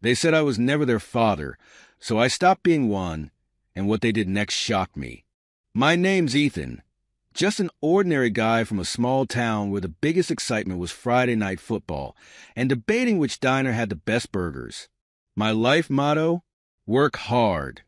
They said I was never their father, so I stopped being one, and what they did next shocked me. My name's Ethan, just an ordinary guy from a small town where the biggest excitement was Friday night football and debating which diner had the best burgers. My life motto? Work hard,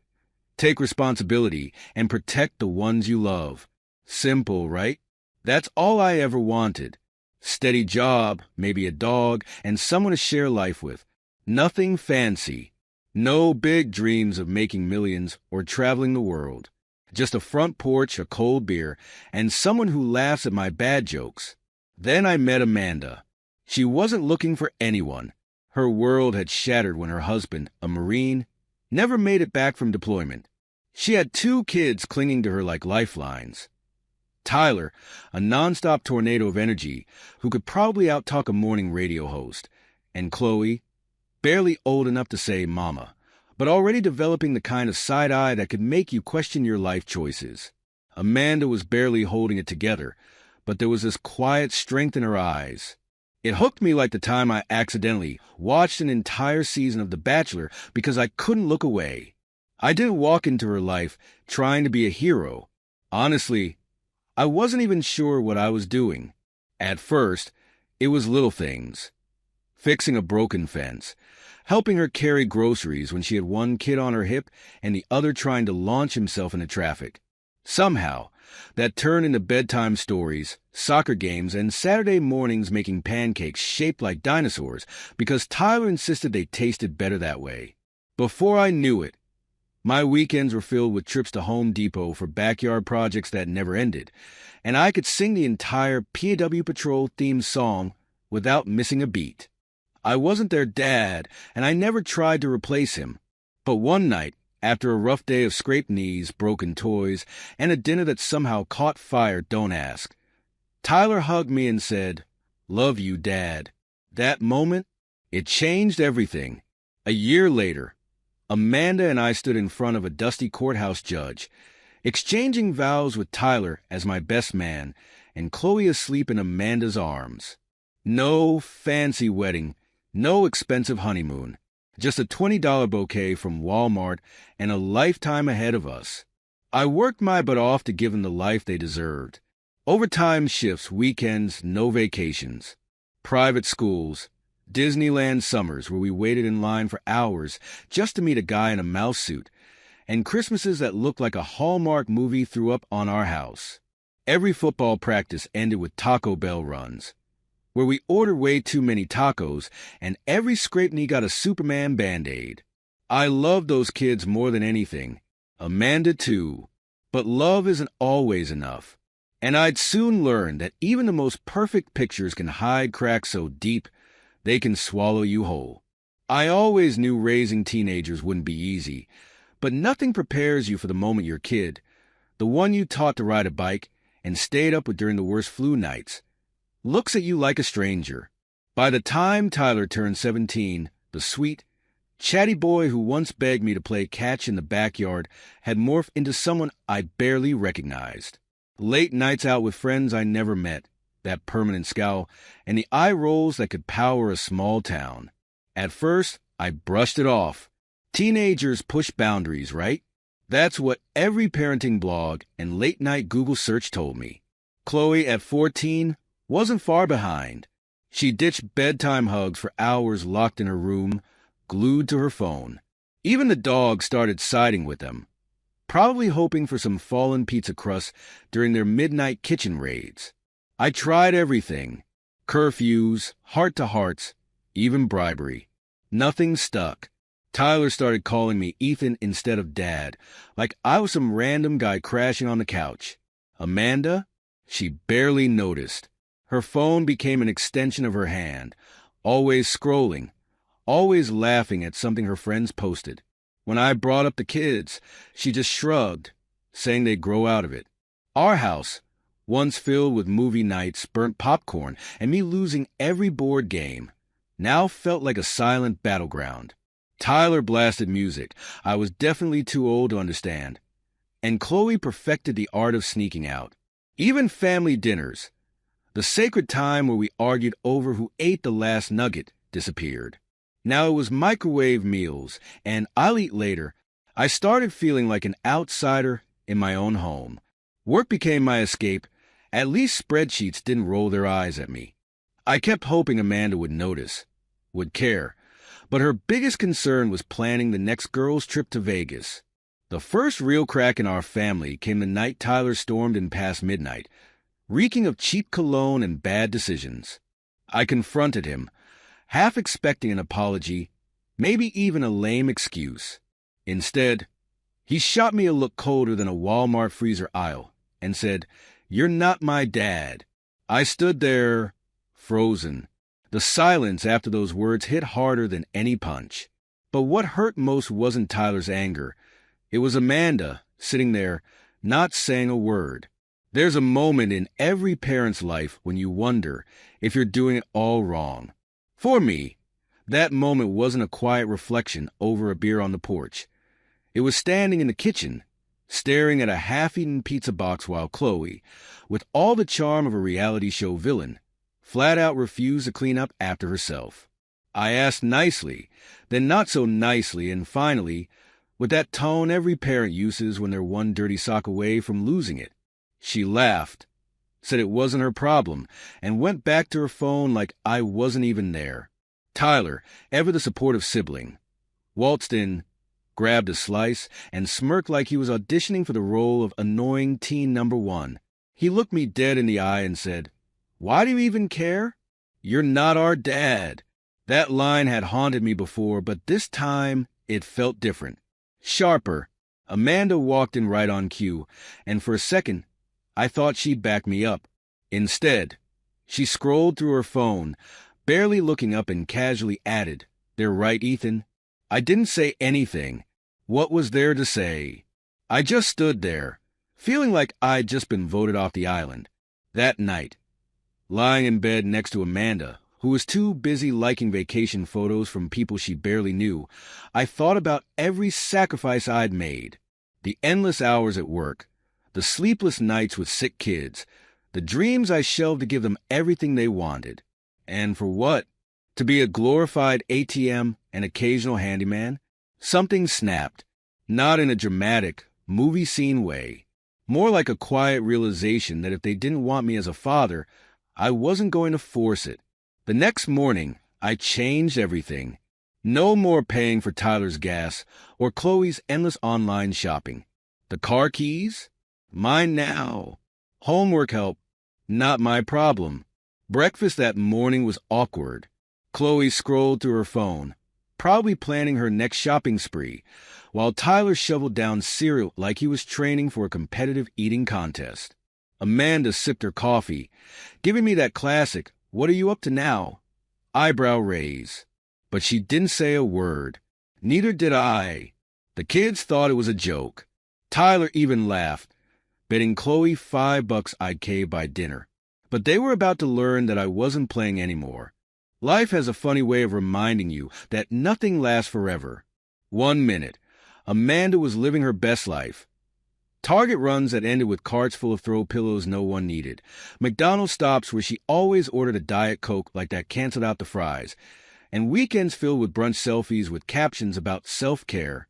take responsibility, and protect the ones you love. Simple, right? That's all I ever wanted. Steady job, maybe a dog, and someone to share life with. Nothing fancy. No big dreams of making millions or traveling the world. Just a front porch, a cold beer, and someone who laughs at my bad jokes. Then I met Amanda. She wasn't looking for anyone. Her world had shattered when her husband, a Marine, never made it back from deployment. She had 2 kids clinging to her like lifelines. Tyler, a nonstop tornado of energy who could probably outtalk a morning radio host, and Chloe, barely old enough to say mama, but already developing the kind of side eye that could make you question your life choices. Amanda was barely holding it together, but there was this quiet strength in her eyes. It hooked me like the time I accidentally watched an entire season of The Bachelor because I couldn't look away. I didn't walk into her life trying to be a hero. Honestly, I wasn't even sure what I was doing. At first, it was little things. Fixing a broken fence, helping her carry groceries when she had one kid on her hip and the other trying to launch himself into traffic. Somehow, that turned into bedtime stories, soccer games, and Saturday mornings making pancakes shaped like dinosaurs because Tyler insisted they tasted better that way. Before I knew it, my weekends were filled with trips to Home Depot for backyard projects that never ended, and I could sing the entire PAW Patrol theme song without missing a beat. I wasn't their dad, and I never tried to replace him. But one night, after a rough day of scraped knees, broken toys, and a dinner that somehow caught fire, don't ask, Tyler hugged me and said, "Love you, Dad." That moment, it changed everything. A year later, Amanda and I stood in front of a dusty courthouse judge, exchanging vows with Tyler as my best man, and Chloe asleep in Amanda's arms. No fancy wedding, no expensive honeymoon, just a $20 bouquet from Walmart and a lifetime ahead of us. I worked my butt off to give them the life they deserved. Overtime shifts, weekends, no vacations. Private schools, Disneyland summers where we waited in line for hours just to meet a guy in a mouse suit, and Christmases that looked like a Hallmark movie threw up on our house. Every football practice ended with Taco Bell runs, where we ordered way too many tacos, and every scraped knee got a Superman Band-Aid. I loved those kids more than anything. Amanda too. But love isn't always enough. And I'd soon learn that even the most perfect pictures can hide cracks so deep they can swallow you whole. I always knew raising teenagers wouldn't be easy, but nothing prepares you for the moment your kid, the one you taught to ride a bike and stayed up with during the worst flu nights, looks at you like a stranger. By the time Tyler turned 17, the sweet, chatty boy who once begged me to play catch in the backyard had morphed into someone I barely recognized. Late nights out with friends I never met, that permanent scowl, and the eye rolls that could power a small town. At first, I brushed it off. Teenagers push boundaries, right? That's what every parenting blog and late-night Google search told me. Chloe, at 14, wasn't far behind. She ditched bedtime hugs for hours locked in her room, glued to her phone. Even the dog started siding with them, probably hoping for some fallen pizza crust during their midnight kitchen raids. I tried everything. Curfews, heart-to-hearts, even bribery. Nothing stuck. Tyler started calling me Ethan instead of Dad, like I was some random guy crashing on the couch. Amanda? She barely noticed. Her phone became an extension of her hand, always scrolling, always laughing at something her friends posted. When I brought up the kids, she just shrugged, saying they'd grow out of it. Our house, once filled with movie nights, burnt popcorn, and me losing every board game, now felt like a silent battleground. Tyler blasted music I was definitely too old to understand, and Chloe perfected the art of sneaking out. Even family dinners, the sacred time where we argued over who ate the last nugget, disappeared. Now it was microwave meals, and I'll eat later. I started feeling like an outsider in my own home. Work became my escape. At least spreadsheets didn't roll their eyes at me. I kept hoping Amanda would notice, would care. But her biggest concern was planning the next girls' trip to Vegas. The first real crack in our family came the night Tyler stormed in past midnight, reeking of cheap cologne and bad decisions. I confronted him, half expecting an apology, maybe even a lame excuse. Instead, he shot me a look colder than a Walmart freezer aisle and said, "You're not my dad." I stood there, frozen. The silence after those words hit harder than any punch. But what hurt most wasn't Tyler's anger. It was Amanda, sitting there, not saying a word. There's a moment in every parent's life when you wonder if you're doing it all wrong. For me, that moment wasn't a quiet reflection over a beer on the porch. It was standing in the kitchen, staring at a half-eaten pizza box while Chloe, with all the charm of a reality show villain, flat out refused to clean up after herself. I asked nicely, then not so nicely, and finally, with that tone every parent uses when they're one dirty sock away from losing it. She laughed, said it wasn't her problem, and went back to her phone like I wasn't even there. Tyler, ever the supportive sibling, waltzed in, grabbed a slice, and smirked like he was auditioning for the role of annoying teen number one. He looked me dead in the eye and said, "Why do you even care? You're not our dad." That line had haunted me before, but this time it felt different. Sharper. Amanda walked in right on cue, and for a second, I thought she'd back me up. Instead, she scrolled through her phone, barely looking up, and casually added, "They're right, Ethan." I didn't say anything. What was there to say? I just stood there, feeling like I'd just been voted off the island. That night, lying in bed next to Amanda, who was too busy liking vacation photos from people she barely knew, I thought about every sacrifice I'd made. The endless hours at work, the sleepless nights with sick kids, the dreams I shelved to give them everything they wanted. And for what? To be a glorified ATM and occasional handyman? Something snapped, not in a dramatic, movie scene way. More like a quiet realization that if they didn't want me as a father, I wasn't going to force it. The next morning, I changed everything. No more paying for Tyler's gas or Chloe's endless online shopping. The car keys? Mine now. Homework help? Not my problem. Breakfast that morning was awkward. Chloe scrolled through her phone, probably planning her next shopping spree, while Tyler shoveled down cereal like he was training for a competitive eating contest. Amanda sipped her coffee, giving me that classic, "What are you up to now?" eyebrow raise. But she didn't say a word. Neither did I. The kids thought it was a joke. Tyler even laughed, betting Chloe $5 I'd cave by dinner. But they were about to learn that I wasn't playing anymore. Life has a funny way of reminding you that nothing lasts forever. 1 minute, Amanda was living her best life. Target runs that ended with carts full of throw pillows no one needed. McDonald's stops where she always ordered a Diet Coke like that canceled out the fries. And weekends filled with brunch selfies with captions about self-care.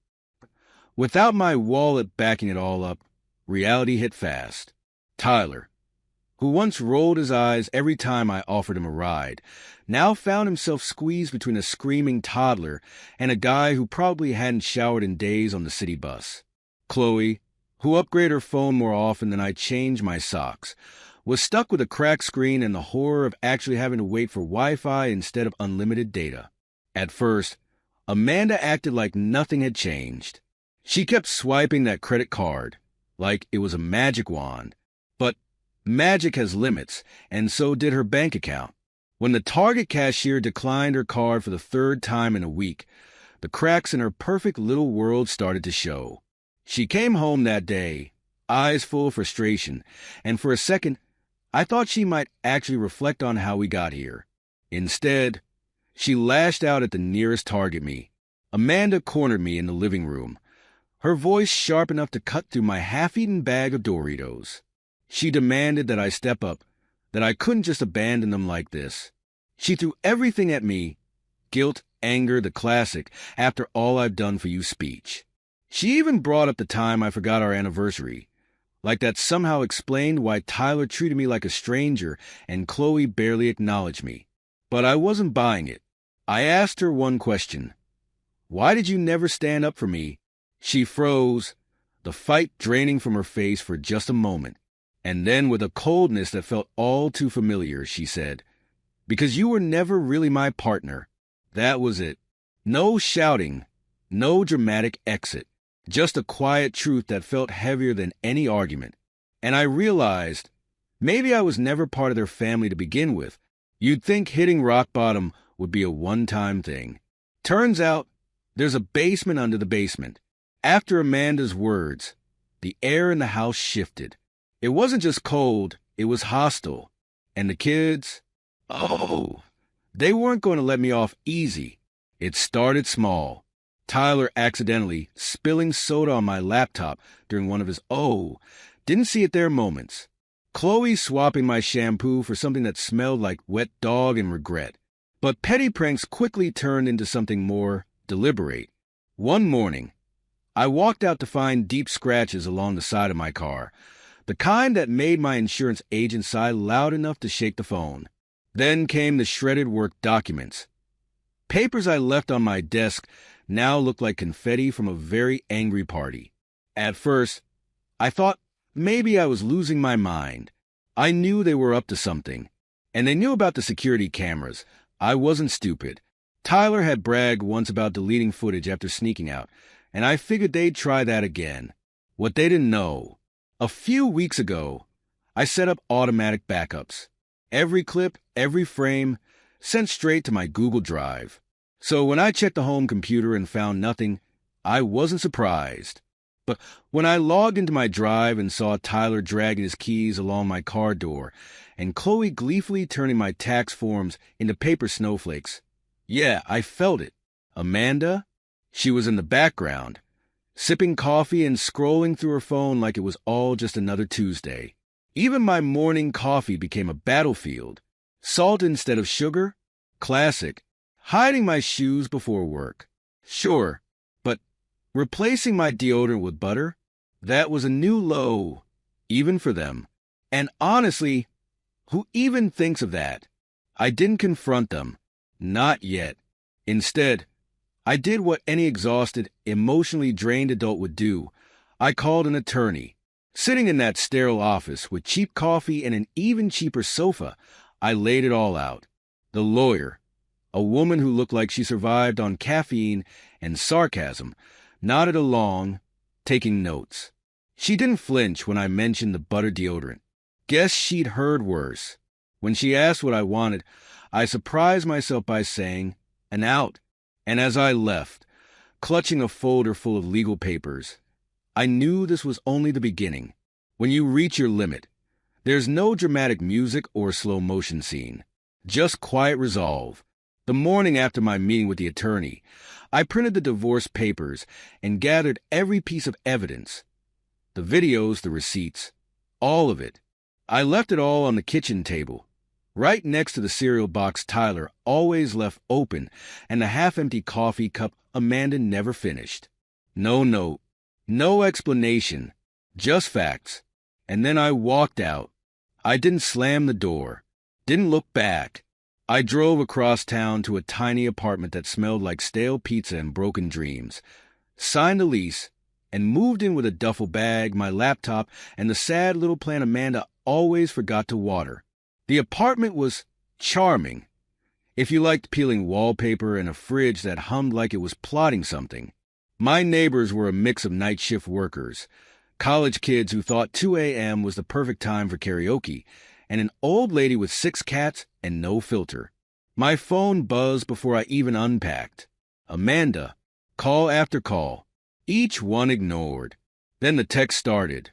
Without my wallet backing it all up, reality hit fast. Tyler, who once rolled his eyes every time I offered him a ride, now found himself squeezed between a screaming toddler and a guy who probably hadn't showered in days on the city bus. Chloe, who upgraded her phone more often than I changed my socks, was stuck with a cracked screen and the horror of actually having to wait for Wi-Fi instead of unlimited data. At first, Amanda acted like nothing had changed. She kept swiping that credit card, like it was a magic wand. But magic has limits, and so did her bank account. When the Target cashier declined her card for the 3rd time in a week, the cracks in her perfect little world started to show. She came home that day, eyes full of frustration, and for a second, I thought she might actually reflect on how we got here. Instead, she lashed out at the nearest Target me. Amanda cornered me in the living room, her voice sharp enough to cut through my half-eaten bag of Doritos. She demanded that I step up, that I couldn't just abandon them like this. She threw everything at me, guilt anger, the classic, after all I've done for you speech. She even brought up the time I forgot our anniversary. Like that somehow explained why Tyler treated me like a stranger and Chloe barely acknowledged me. But I wasn't buying it. I asked her one question. Why did you never stand up for me? She froze, the fight draining from her face for just a moment. And then, with a coldness that felt all too familiar, she said, because you were never really my partner. That was it. No shouting, no dramatic exit. Just a quiet truth that felt heavier than any argument. And I realized, maybe I was never part of their family to begin with. You'd think hitting rock bottom would be a one-time thing. Turns out, there's a basement under the basement. After Amanda's words, the air in the house shifted. It wasn't just cold, it was hostile. And the kids, oh, they weren't going to let me off easy. It started small. Tyler accidentally spilling soda on my laptop during one of his didn't see it there moments. Chloe swapping my shampoo for something that smelled like wet dog and regret. But petty pranks quickly turned into something more deliberate. One morning, I walked out to find deep scratches along the side of my car, the kind that made my insurance agent sigh loud enough to shake the phone. Then came the shredded work documents. Papers I left on my desk now looked like confetti from a very angry party. At first, I thought maybe I was losing my mind. I knew they were up to something. And they knew about the security cameras. I wasn't stupid. Tyler had bragged once about deleting footage after sneaking out, and I figured they'd try that again. What they didn't know, a few weeks ago, I set up automatic backups. Every clip, every frame, sent straight to my Google Drive. So when I checked the home computer and found nothing, I wasn't surprised. But when I logged into my drive and saw Tyler dragging his keys along my car door and Chloe gleefully turning my tax forms into paper snowflakes, yeah, I felt it. Amanda? She was in the background, sipping coffee and scrolling through her phone like it was all just another Tuesday. Even my morning coffee became a battlefield. Salt instead of sugar? Classic. Hiding my shoes before work? Sure. But replacing my deodorant with butter? That was a new low, even for them. And honestly, who even thinks of that? I didn't confront them. Not yet. Instead, I did what any exhausted, emotionally drained adult would do. I called an attorney. Sitting in that sterile office with cheap coffee and an even cheaper sofa, I laid it all out. The lawyer, a woman who looked like she survived on caffeine and sarcasm, nodded along, taking notes. She didn't flinch when I mentioned the butter deodorant. Guess she'd heard worse. When she asked what I wanted, I surprised myself by saying, an out. And as I left, clutching a folder full of legal papers, I knew this was only the beginning. When you reach your limit, there's no dramatic music or slow motion scene, just quiet resolve. The morning after my meeting with the attorney, I printed the divorce papers and gathered every piece of evidence. The videos, the receipts, all of it. I left it all on the kitchen table, right next to the cereal box Tyler always left open and the half-empty coffee cup Amanda never finished. No note, no explanation, just facts. And then I walked out. I didn't slam the door, didn't look back. I drove across town to a tiny apartment that smelled like stale pizza and broken dreams, signed the lease, and moved in with a duffel bag, my laptop, and the sad little plant Amanda always forgot to water. The apartment was charming, if you liked peeling wallpaper and a fridge that hummed like it was plotting something. My neighbors were a mix of night shift workers, college kids who thought 2 a.m. was the perfect time for karaoke, and an old lady with 6 cats and no filter. My phone buzzed before I even unpacked. Amanda, call after call, each one ignored. Then the text started,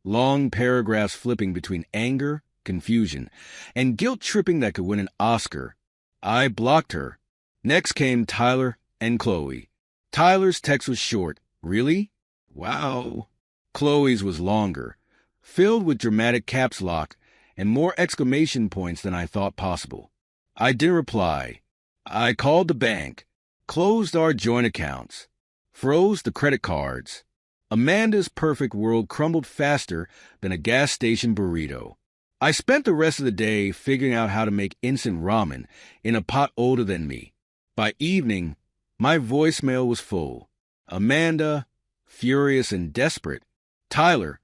long paragraphs flipping between anger, confusion, and guilt-tripping that could win an Oscar. I blocked her. Next came Tyler and Chloe. Tyler's text was short. Really? Wow. Chloe's was longer, filled with dramatic caps lock and more exclamation points than I thought possible. I didn't reply. I called the bank. closed our joint accounts, froze the credit cards. Amanda's perfect world crumbled faster than a gas station burrito. I spent the rest of the day figuring out how to make instant ramen in a pot older than me. By evening, my voicemail was full. Amanda, furious and desperate. Tyler,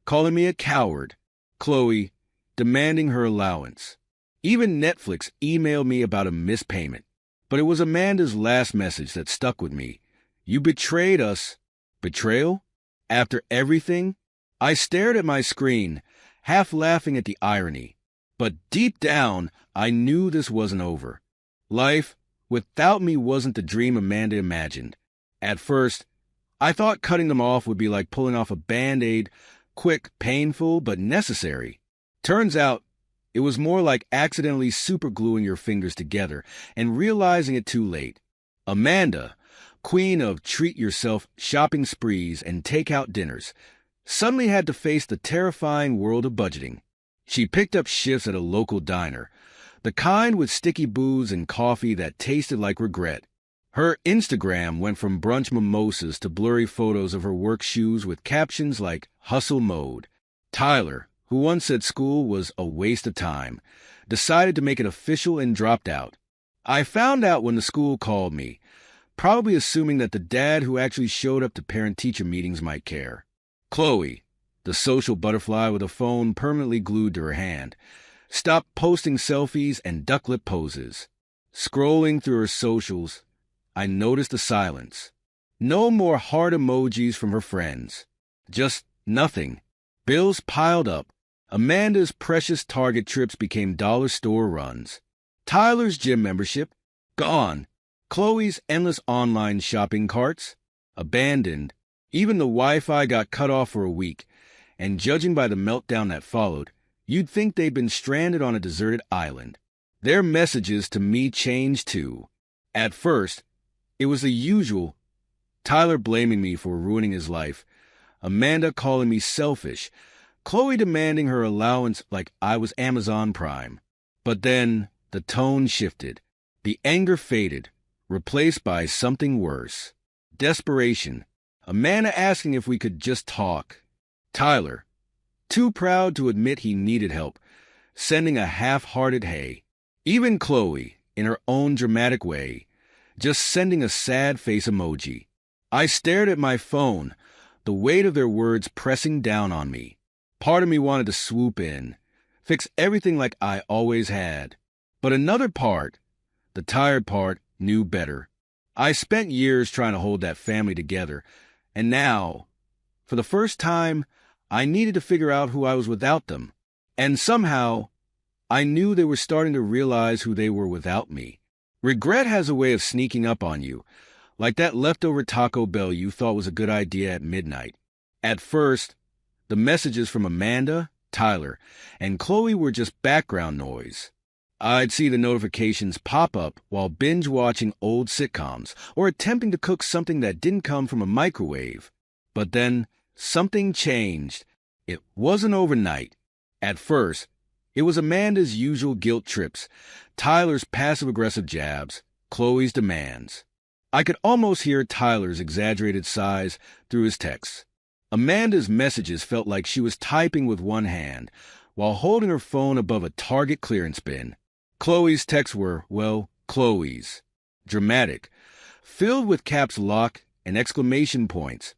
calling me a coward. Chloe, demanding her allowance. Even Netflix emailed me about a missed payment. But it was Amanda's last message that stuck with me. You betrayed us. Betrayal? After everything? I stared at my screen, half laughing at the irony. But deep down, I knew this wasn't over. Life, without me, wasn't the dream Amanda imagined. At first, I thought cutting them off would be like pulling off a Band-Aid, quick, painful, but necessary. Turns out, it was more like accidentally supergluing your fingers together and realizing it too late. Amanda, queen of treat-yourself shopping sprees and take-out dinners, suddenly had to face the terrifying world of budgeting. She picked up shifts at a local diner, the kind with sticky booze and coffee that tasted like regret. Her Instagram went from brunch mimosas to blurry photos of her work shoes with captions like hustle mode. Tyler, who once said school was a waste of time, decided to make it official and dropped out. I found out when the school called me, probably assuming that the dad who actually showed up to parent-teacher meetings might care. Chloe, the social butterfly with a phone permanently glued to her hand, stopped posting selfies and duck-lip poses. Scrolling through her socials, I noticed a silence. No more heart emojis from her friends. Just nothing. Bills piled up. Amanda's precious Target trips became dollar store runs. Tyler's gym membership, gone. Chloe's endless online shopping carts, abandoned. Even the Wi-Fi got cut off for a week, and judging by the meltdown that followed, you'd think they'd been stranded on a deserted island. Their messages to me changed too. At first, it was the usual, Tyler blaming me for ruining his life, Amanda calling me selfish, Chloe demanding her allowance like I was Amazon Prime. But then the tone shifted. The anger faded, replaced by something worse. Desperation. Amanda asking if we could just talk. Tyler, too proud to admit he needed help, sending a half-hearted hey. Even Chloe, in her own dramatic way, just sending a sad face emoji. I stared at my phone, the weight of their words pressing down on me. Part of me wanted to swoop in, fix everything like I always had. But another part, the tired part, knew better. I spent years trying to hold that family together, and now, for the first time, I needed to figure out who I was without them. And somehow, I knew they were starting to realize who they were without me. Regret has a way of sneaking up on you, like that leftover Taco Bell you thought was a good idea at midnight. At first, the messages from Amanda, Tyler, and Chloe were just background noise. I'd see the notifications pop up while binge-watching old sitcoms or attempting to cook something that didn't come from a microwave. But then, something changed. It wasn't overnight. At first, it was Amanda's usual guilt trips, Tyler's passive-aggressive jabs, Chloe's demands. I could almost hear Tyler's exaggerated sighs through his texts. Amanda's messages felt like she was typing with one hand, while holding her phone above a Target clearance bin. Chloe's texts were, well, Chloe's. Dramatic, filled with caps lock and exclamation points,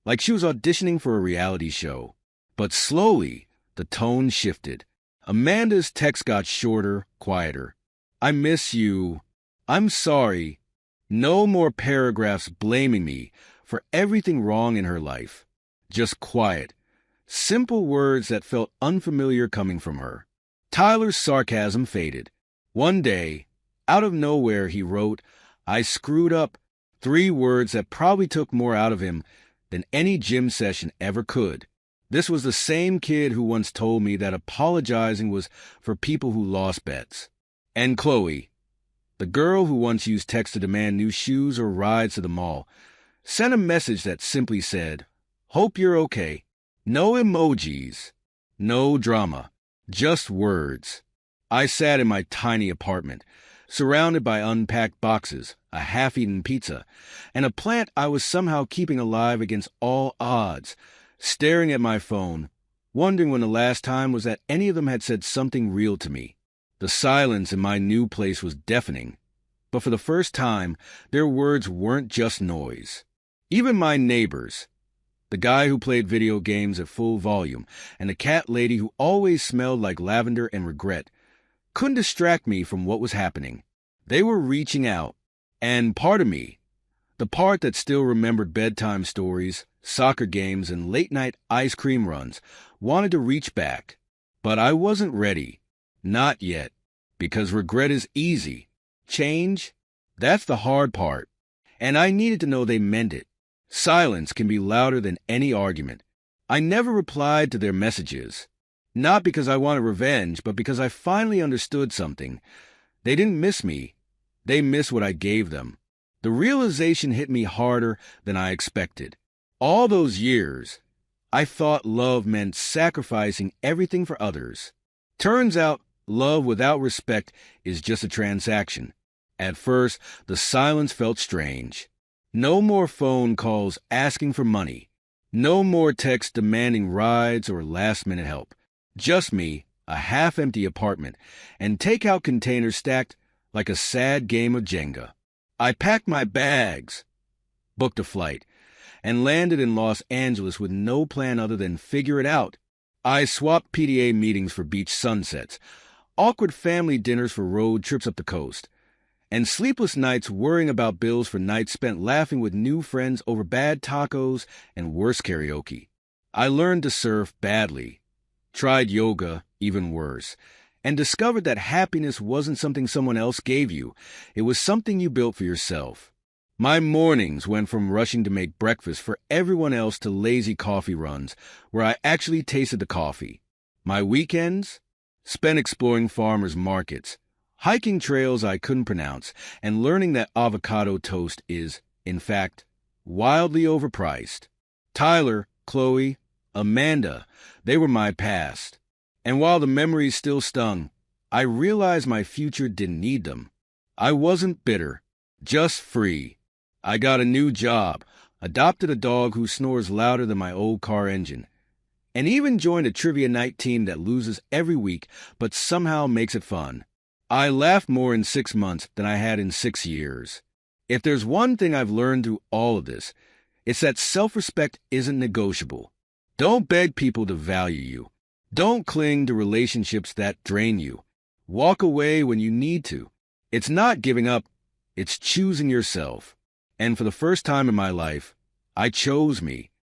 like she was auditioning for a reality show. But slowly, the tone shifted. Amanda's text got shorter, quieter. I miss you. I'm sorry. No more paragraphs blaming me for everything wrong in her life. Just quiet, simple words that felt unfamiliar coming from her. Tyler's sarcasm faded. One day, out of nowhere, he wrote, I screwed up, 3 words that probably took more out of him than any gym session ever could. This was the same kid who once told me that apologizing was for people who lost bets. And Chloe, the girl who once used text to demand new shoes or rides to the mall, sent a message that simply said, Hope you're okay. No emojis. No drama. Just words. I sat in my tiny apartment, surrounded by unpacked boxes, a half-eaten pizza, and a plant I was somehow keeping alive against all odds, staring at my phone, wondering when the last time was that any of them had said something real to me. The silence in my new place was deafening, but for the first time, their words weren't just noise. Even my neighbors, the guy who played video games at full volume, and the cat lady who always smelled like lavender and regret, couldn't distract me from what was happening. They were reaching out, and part of me, the part that still remembered bedtime stories, soccer games, and late-night ice cream runs, wanted to reach back. But I wasn't ready. Not yet. Because regret is easy. Change? That's the hard part. And I needed to know they meant it. Silence can be louder than any argument. I never replied to their messages. Not because I wanted revenge, but because I finally understood something. They didn't miss me. They missed what I gave them. The realization hit me harder than I expected. All those years, I thought love meant sacrificing everything for others. Turns out, love without respect is just a transaction. At first, the silence felt strange. No more phone calls asking for money. No more texts demanding rides or last-minute help. Just me, a half-empty apartment, and takeout containers stacked like a sad game of Jenga. I packed my bags, booked a flight, and landed in Los Angeles with no plan other than figure it out. I swapped PTA meetings for beach sunsets, awkward family dinners for road trips up the coast, and sleepless nights worrying about bills for nights spent laughing with new friends over bad tacos and worse karaoke. I learned to surf badly, tried yoga, even worse, and discovered that happiness wasn't something someone else gave you. It was something you built for yourself. My mornings went from rushing to make breakfast for everyone else to lazy coffee runs, where I actually tasted the coffee. My weekends? Spent exploring farmers' markets, hiking trails I couldn't pronounce, and learning that avocado toast is, in fact, wildly overpriced. Tyler, Chloe, Amanda, they were my past. And while the memories still stung, I realized my future didn't need them. I wasn't bitter, just free. I got a new job, adopted a dog who snores louder than my old car engine, and even joined a trivia night team that loses every week but somehow makes it fun. I laughed more in 6 months than I had in 6 years. If there's one thing I've learned through all of this, it's that self-respect isn't negotiable. Don't beg people to value you. Don't cling to relationships that drain you. Walk away when you need to. It's not giving up, it's choosing yourself. And for the first time in my life, I chose me.